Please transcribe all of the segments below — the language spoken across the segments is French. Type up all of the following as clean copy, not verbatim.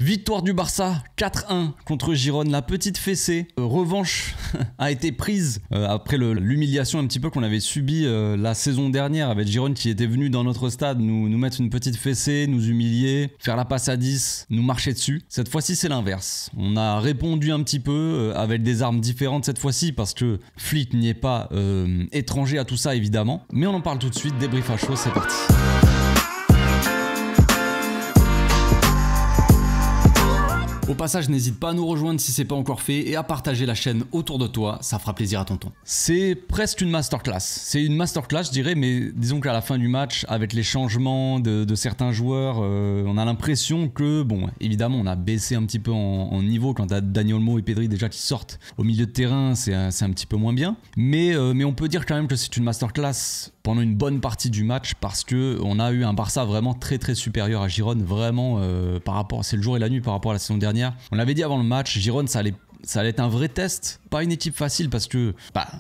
Victoire du Barça 4-1 contre Girone, la petite fessée. Revanche a été prise après l'humiliation un petit peu qu'on avait subie la saison dernière avec Girone qui était venu dans notre stade nous mettre une petite fessée, nous humilier, faire la passe à 10, nous marcher dessus. Cette fois-ci c'est l'inverse. On a répondu un petit peu avec des armes différentes cette fois-ci parce que Flick n'y est pas étranger à tout ça évidemment. Mais on en parle tout de suite, débrief à chaud, c'est parti. Au passage, n'hésite pas à nous rejoindre si c'est pas encore fait et à partager la chaîne autour de toi, ça fera plaisir à tonton. C'est presque une masterclass. C'est une masterclass, je dirais, mais disons qu'à la fin du match, avec les changements de certains joueurs, on a l'impression que, bon, évidemment, on a baissé un petit peu en niveau quand t'as Dani Olmo et Pedri déjà qui sortent au milieu de terrain, c'est un petit peu moins bien. Mais on peut dire quand même que c'est une masterclass pendant une bonne partie du match parce que on a eu un Barça vraiment très supérieur à Girone, vraiment par rapport, c'est le jour et la nuit par rapport à la saison dernière. On l'avait dit avant le match, Girone ça allait être un vrai test, pas une équipe facile parce que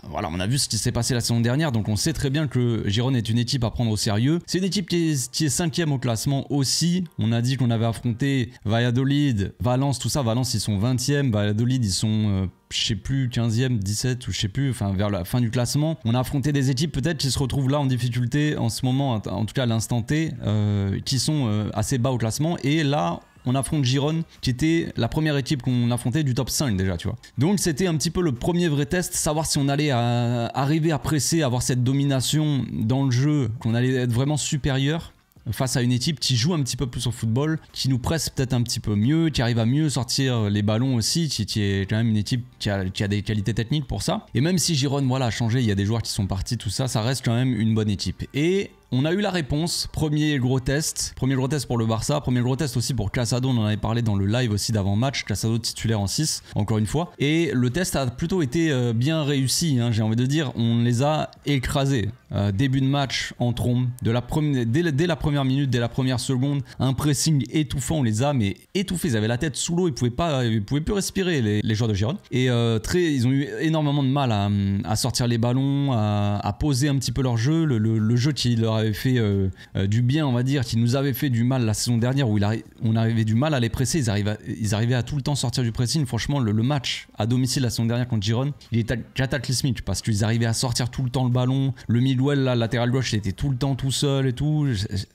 voilà, on a vu ce qui s'est passé la saison dernière, donc on sait très bien que Girone est une équipe à prendre au sérieux. C'est une équipe qui est 5e au classement aussi. On a dit qu'on avait affronté Valladolid, Valence, tout ça. Valence ils sont 20e, Valladolid ils sont je sais plus 15e, 17 ou je sais plus, enfin vers la fin du classement. On a affronté des équipes peut-être qui se retrouvent là en difficulté en ce moment, en tout cas à l'instant T, qui sont assez bas au classement, et là on affronte Girone qui était la première équipe qu'on affrontait du top 5 déjà, tu vois. Donc c'était un petit peu le premier vrai test, savoir si on allait arriver à presser, avoir cette domination dans le jeu, qu'on allait être vraiment supérieur face à une équipe qui joue un petit peu plus au football, qui nous presse peut-être un petit peu mieux, qui arrive à mieux sortir les ballons aussi, qui est quand même une équipe qui a des qualités techniques pour ça. Et même si Girone voilà, a changé, il y a des joueurs qui sont partis, tout ça, ça reste quand même une bonne équipe. Et on a eu la réponse, premier gros test pour le Barça, premier gros test aussi pour Casado, on en avait parlé dans le live aussi d'avant-match, Casado titulaire en 6, encore une fois. Et le test a plutôt été bien réussi, hein, j'ai envie de dire, on les a écrasés. Début de match en trombe, dès la première minute, dès la première seconde, un pressing étouffant, on les a mais étouffés, ils avaient la tête sous l'eau, ils pouvaient plus respirer les joueurs de Girone. Et ils ont eu énormément de mal à sortir les ballons, à poser un petit peu leur jeu, le jeu qui leur avait fait du bien, on va dire, qui nous avait fait du mal la saison dernière où on avait du mal à les presser, ils arrivaient à tout le temps sortir du pressing. Franchement le match à domicile la saison dernière contre Girone, il était cataclysmique parce qu'ils arrivaient à sortir tout le temps le ballon, le Midwell, la latéral gauche, il était tout le temps tout seul et tout,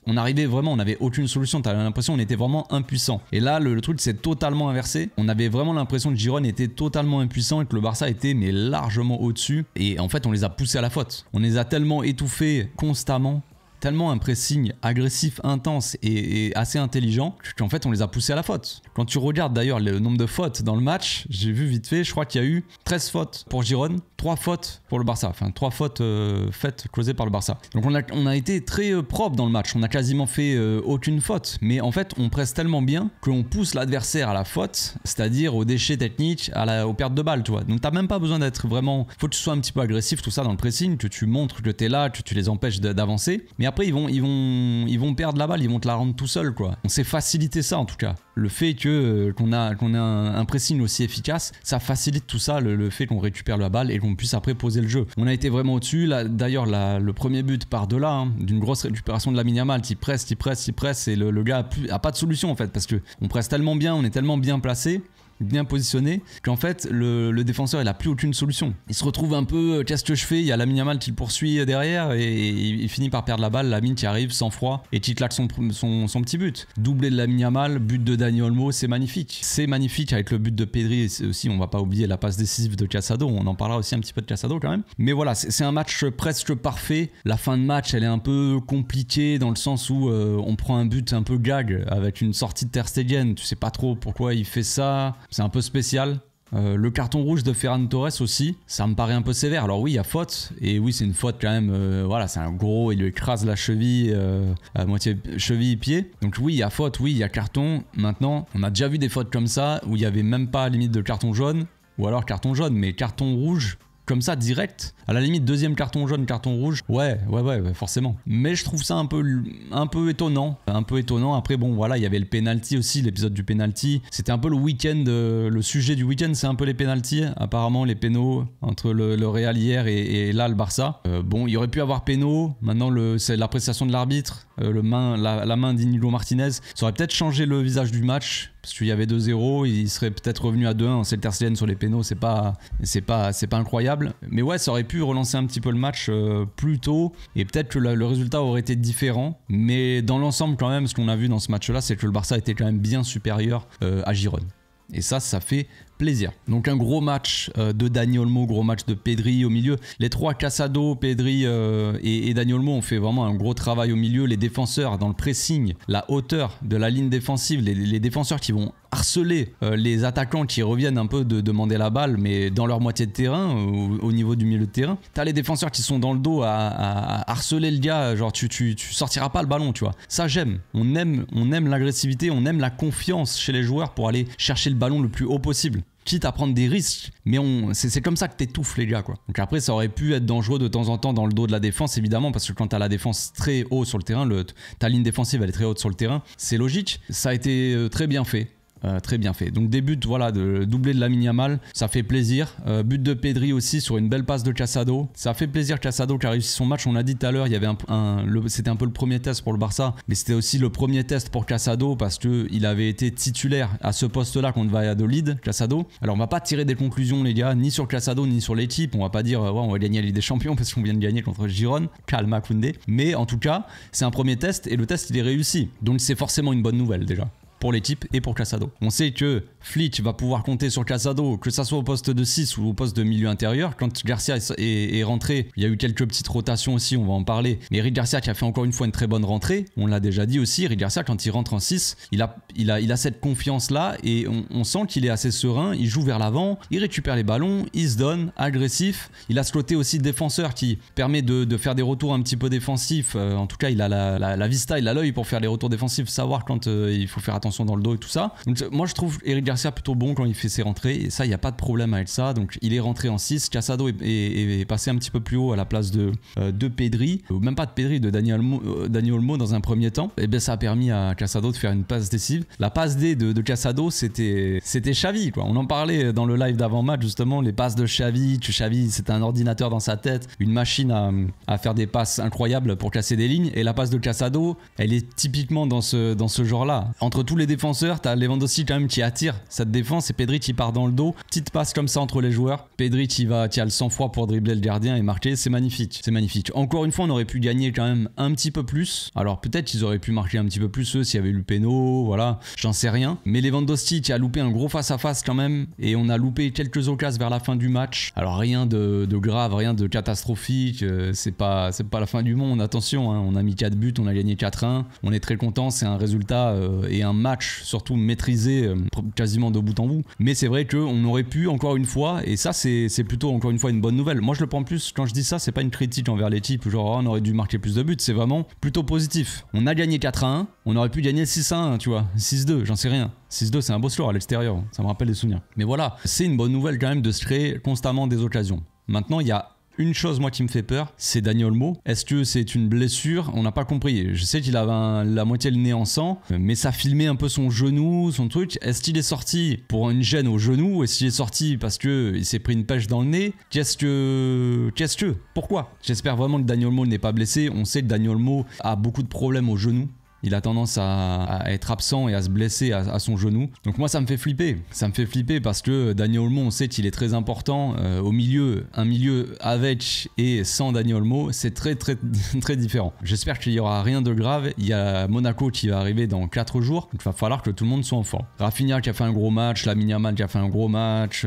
on avait aucune solution, t'avais l'impression qu'on était vraiment impuissant. Et là le truc s'est totalement inversé, on avait vraiment l'impression que Girone était totalement impuissant et que le Barça était mais largement au-dessus, et en fait on les a poussés à la faute, on les a tellement étouffés constamment, tellement un pressing agressif, intense et assez intelligent qu'en fait on les a poussés à la faute. Quand tu regardes d'ailleurs le nombre de fautes dans le match, j'ai vu vite fait, je crois qu'il y a eu 13 fautes pour Girone, 3 fautes pour le Barça, enfin 3 fautes causées par le Barça. Donc on a été très propre dans le match, on a quasiment fait aucune faute, mais en fait on presse tellement bien qu'on pousse l'adversaire à la faute, c'est-à-dire au déchet technique, aux pertes de balles, tu vois. Donc t'as même pas besoin d'être vraiment, faut que tu sois un petit peu agressif tout ça dans le pressing, que tu montres que t'es là, que tu les empêches d'avancer, mais après ils vont perdre la balle, ils vont te la rendre tout seul, quoi. On s'est facilité ça en tout cas. Le fait qu'on a un pressing aussi efficace, ça facilite tout ça, le fait qu'on récupère la balle et qu'on puisse après poser le jeu. On a été vraiment au-dessus. D'ailleurs, le premier but part de là, hein, d'une grosse récupération de Lamine Yamal, qui presse, et le gars a pas de solution en fait, parce qu'on presse tellement bien, on est tellement bien placé, bien positionné, qu'en fait le défenseur il a plus aucune solution. Il se retrouve un peu, qu'est-ce que je fais, il y a Lamine Yamal qui le poursuit derrière et il finit par perdre la balle. Lamine qui arrive sans froid et qui claque son petit but. Doublé de Lamine Yamal, but de Dani Olmo, c'est magnifique. C'est magnifique avec le but de Pedri aussi, on va pas oublier la passe décisive de Casado, on en parlera aussi un petit peu de Casado quand même. Mais voilà, c'est un match presque parfait. La fin de match elle est un peu compliquée dans le sens où on prend un but un peu gag avec une sortie de Ter Stegen, tu sais pas trop pourquoi il fait ça. C'est un peu spécial. Le carton rouge de Ferran Torres aussi, ça me paraît un peu sévère. Alors oui, il y a faute, et oui, c'est une faute quand même. Voilà, c'est un gros, il lui écrase la cheville, à moitié cheville-pied. Donc oui, il y a faute, oui, il y a carton. Maintenant, on a déjà vu des fautes comme ça où il n'y avait même pas limite de carton jaune, ou alors carton jaune, mais carton rouge. Comme ça direct, à la limite deuxième carton jaune, carton rouge, ouais, forcément. Mais je trouve ça un peu étonnant, Après bon voilà, il y avait le penalty aussi, l'épisode du penalty, c'était un peu le week-end, le sujet du week-end c'est un peu les penalties, apparemment les pénaux entre le Real hier et là le Barça. Bon, il y aurait pu avoir pénaux, maintenant c'est l'appréciation de l'arbitre, la main d'Inigo Martinez, ça aurait peut-être changé le visage du match. Parce qu'il y avait 2-0, il serait peut-être revenu à 2-1. C'est le Terstegen sur les pénaux, c'est pas incroyable. Mais ouais, ça aurait pu relancer un petit peu le match plus tôt. Et peut-être que le résultat aurait été différent. Mais dans l'ensemble, quand même, ce qu'on a vu dans ce match-là, c'est que le Barça était quand même bien supérieur à Girone. Et ça fait plaisir. Donc un gros match de Dani Olmo, gros match de Pedri au milieu. Les trois Casado, Pedri et Dani Olmo ont fait vraiment un gros travail au milieu. Les défenseurs dans le pressing, la hauteur de la ligne défensive, les défenseurs qui vont harceler les attaquants qui reviennent un peu de demander la balle, mais dans leur moitié de terrain, au niveau du milieu de terrain. T'as les défenseurs qui sont dans le dos à harceler le gars, genre tu sortiras pas le ballon, tu vois. Ça j'aime. On aime l'agressivité, on aime la confiance chez les joueurs pour aller chercher le ballon le plus haut possible. Quitte à prendre des risques, mais c'est comme ça que t'étouffes les gars, quoi. Donc après ça aurait pu être dangereux de temps en temps dans le dos de la défense, évidemment, parce que quand t'as la défense très haut sur le terrain, ta ligne défensive elle est très haute sur le terrain, c'est logique. Ça a été très bien fait. Très bien fait. Donc des buts, voilà, de doublé de Lamine Yamal, ça fait plaisir. But de Pedri aussi sur une belle passe de Casado. Ça fait plaisir Casado qui a réussi son match. On l'a dit tout à l'heure, il y avait c'était un peu le premier test pour le Barça, mais c'était aussi le premier test pour Casado parce que il avait été titulaire à ce poste-là contre Valladolid, Casado. Alors on va pas tirer des conclusions les gars, ni sur Casado ni sur l'équipe. On va pas dire ouais, on va gagner la Ligue des Champions parce qu'on vient de gagner contre Girone. Calma Koundé. Mais en tout cas, c'est un premier test et le test il est réussi. Donc c'est forcément une bonne nouvelle déjà pour l'équipe et pour Casado. On sait que Flick va pouvoir compter sur Casado, que ça soit au poste de 6 ou au poste de milieu intérieur. Quand Garcia est rentré, il y a eu quelques petites rotations aussi, on va en parler. Mais Eric Garcia qui a fait encore une fois une très bonne rentrée, on l'a déjà dit aussi, Eric Garcia quand il rentre en 6, il a cette confiance-là et on sent qu'il est assez serein, il joue vers l'avant, il récupère les ballons, il se donne, agressif. Il a ce côté aussi défenseur qui permet de faire des retours un petit peu défensifs. En tout cas, il a la vista, il a l'œil pour faire les retours défensifs, savoir quand il faut faire attention dans le dos et tout ça. Donc moi je trouve Eric Garcia plutôt bon quand il fait ses rentrées et ça il n'y a pas de problème avec ça. Donc il est rentré en 6, Casado est passé un petit peu plus haut à la place de Pedri, ou même pas de Pedri, de Dani Olmo dans un premier temps. Et bien ça a permis à Casado de faire une passe décisive. La passe D de Casado c'était Xavi quoi. On en parlait dans le live d'avant-match justement, les passes de Xavi c'était un ordinateur dans sa tête, une machine à faire des passes incroyables pour casser des lignes, et la passe de Casado elle est typiquement dans ce genre là. Entre tous les défenseurs, t'as Lewandowski quand même qui attire cette défense et Pedri qui part dans le dos. Petite passe comme ça entre les joueurs. Pedri qui a le sang-froid pour dribbler le gardien et marquer. C'est magnifique. C'est magnifique. Encore une fois, on aurait pu gagner quand même un petit peu plus. Alors peut-être qu'ils auraient pu marquer un petit peu plus eux s'il y avait eu le péno, voilà. J'en sais rien. Mais Lewandowski qui a loupé un gros face-à-face quand même. Et on a loupé quelques occasions vers la fin du match. Alors rien de grave, rien de catastrophique. C'est pas la fin du monde. Attention, hein. On a mis 4 buts, on a gagné 4-1. On est très content. C'est un résultat et un match surtout maîtrisé quasiment de bout en bout, mais c'est vrai qu'on aurait pu encore une fois, et ça c'est plutôt encore une fois une bonne nouvelle. Moi je le prends plus, quand je dis ça c'est pas une critique envers l'équipe genre oh, on aurait dû marquer plus de buts, c'est vraiment plutôt positif. On a gagné 4-1, on aurait pu gagner 6-1 tu vois, 6-2, j'en sais rien. 6-2 c'est un beau score à l'extérieur, ça me rappelle des souvenirs, mais voilà, c'est une bonne nouvelle quand même de se créer constamment des occasions. Maintenant il y a une chose moi qui me fait peur, c'est Dani Olmo. Est-ce que c'est une blessure? On n'a pas compris. Je sais qu'il avait la moitié le nez en sang, mais ça filmait un peu son genou, son truc. Est-ce qu'il est sorti pour une gêne au genou? Est-ce qu'il est sorti parce qu'il s'est pris une pêche dans le nez? Qu'est-ce que pourquoi? J'espère vraiment que Dani Olmo n'est pas blessé. On sait que Dani Olmo a beaucoup de problèmes au genou. Il a tendance à être absent et à se blesser à son genou. Donc moi ça me fait flipper. Ça me fait flipper parce que Dani Olmo, on sait qu'il est très important. Au milieu, un milieu avec et sans Dani Olmo, c'est très très très différent. J'espère qu'il n'y aura rien de grave. Il y a Monaco qui va arriver dans 4 jours. Donc il va falloir que tout le monde soit en forme. Rafinha qui a fait un gros match, Lamine Yamal qui a fait un gros match.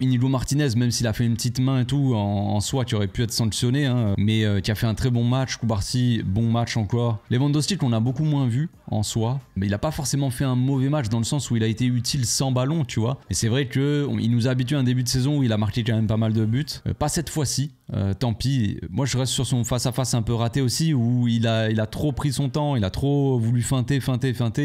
Inigo Martinez, même s'il a fait une petite main et tout, en soi qui aurait pu être sanctionné, hein, mais qui a fait un très bon match. Koubarsi, bon match encore. Lewandowski qu'on a beaucoup moins vu en soi, mais il a pas forcément fait un mauvais match dans le sens où il a été utile sans ballon, tu vois. Mais c'est vrai qu'il nous a habitué à un début de saison où il a marqué quand même pas mal de buts. Pas cette fois-ci. Tant pis. Moi je reste sur son face-à-face un peu raté aussi, où il a trop pris son temps, il a trop voulu feinter.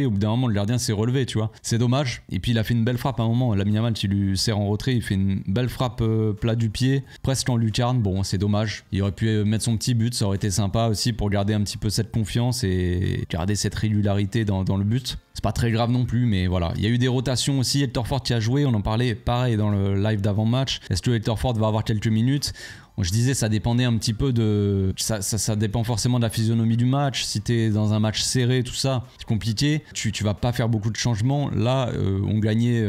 Au bout d'un moment le gardien s'est relevé, tu vois. C'est dommage. Et puis il a fait une belle frappe à un moment. Lamine Yamal qui lui sert en retrait, fait une belle frappe plat du pied, presque en lucarne. Bon, c'est dommage. Il aurait pu mettre son petit but, ça aurait été sympa aussi pour garder un petit peu cette confiance et garder cette régularité dans le but. C'est pas très grave non plus, mais voilà. Il y a eu des rotations aussi. Hector Ford qui a joué, on en parlait pareil dans le live d'avant-match. Est-ce que Hector Ford va avoir quelques minutes ? Je disais, ça dépendait un petit peu de... Ça dépend forcément de la physionomie du match. Si t'es dans un match serré, tout ça, c'est compliqué. Tu vas pas faire beaucoup de changements. Là, on gagnait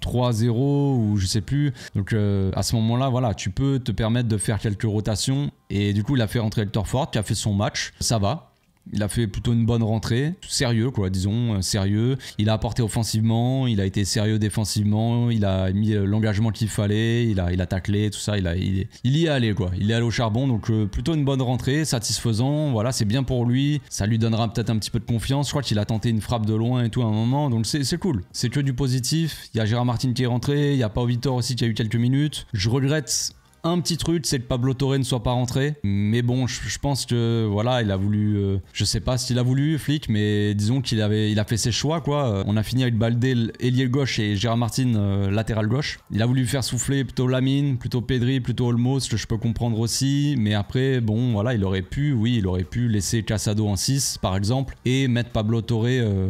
3-0 ou je sais plus. Donc à ce moment-là, voilà, tu peux te permettre de faire quelques rotations. Et du coup, il a fait rentrer Hector Ford qui a fait son match. Ça va. Il a fait plutôt une bonne rentrée, sérieux quoi, disons, sérieux. Il a apporté offensivement, il a été sérieux défensivement, il a mis l'engagement qu'il fallait, il a taclé, tout ça, il y est allé quoi. Il est allé au charbon, donc plutôt une bonne rentrée, satisfaisant, voilà, c'est bien pour lui. Ça lui donnera peut-être un petit peu de confiance. Je crois qu'il a tenté une frappe de loin et tout à un moment, donc c'est cool. C'est que du positif. Il y a Gérard Martin qui est rentré, il y a Pau Vitor aussi qui a eu quelques minutes. Je regrette un petit truc, c'est que Pablo Torre ne soit pas rentré. Mais bon, je pense que voilà, il a voulu. Je sais pas s'il a voulu, Flick, mais disons qu'il a fait ses choix, quoi. On a fini avec Baldé, ailier gauche, et Gérard Martin, latéral gauche. Il a voulu faire souffler plutôt Lamine, plutôt Pedri, plutôt Olmo, ce que je peux comprendre aussi. Mais après, bon, voilà, il aurait pu laisser Casado en 6, par exemple, et mettre Pablo Torre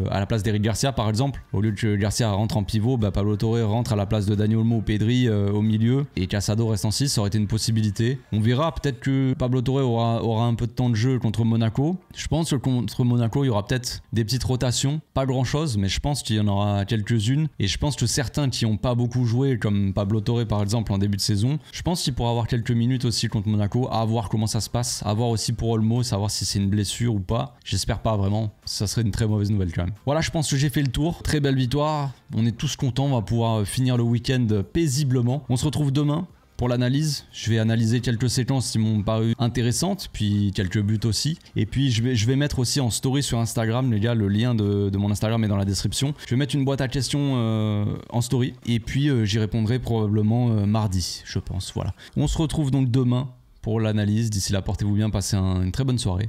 à la place d'Eric Garcia, par exemple. Au lieu que Garcia rentre en pivot, Pablo Torre rentre à la place de Dani Olmo ou Pedri au milieu, et Casado reste en 6. Ça aurait été une possibilité. On verra, peut-être que Pablo Torre aura un peu de temps de jeu contre Monaco. Je pense que contre Monaco, il y aura peut-être des petites rotations. Pas grand-chose, mais je pense qu'il y en aura quelques-unes. Et je pense que certains qui n'ont pas beaucoup joué, comme Pablo Torre par exemple en début de saison, je pense qu'il pourra avoir quelques minutes aussi contre Monaco, à voir comment ça se passe, à voir aussi pour Olmo, savoir si c'est une blessure ou pas. J'espère pas vraiment. Ça serait une très mauvaise nouvelle quand même. Voilà, je pense que j'ai fait le tour. Très belle victoire. On est tous contents. On va pouvoir finir le week-end paisiblement. On se retrouve demain pour l'analyse. Je vais analyser quelques séquences qui m'ont paru intéressantes, puis quelques buts aussi. Et puis je vais mettre aussi en story sur Instagram, les gars, le lien de mon Instagram est dans la description. Je vais mettre une boîte à questions en story, et puis j'y répondrai probablement mardi, je pense. Voilà. On se retrouve donc demain pour l'analyse. D'ici là, portez-vous bien, passez une très bonne soirée.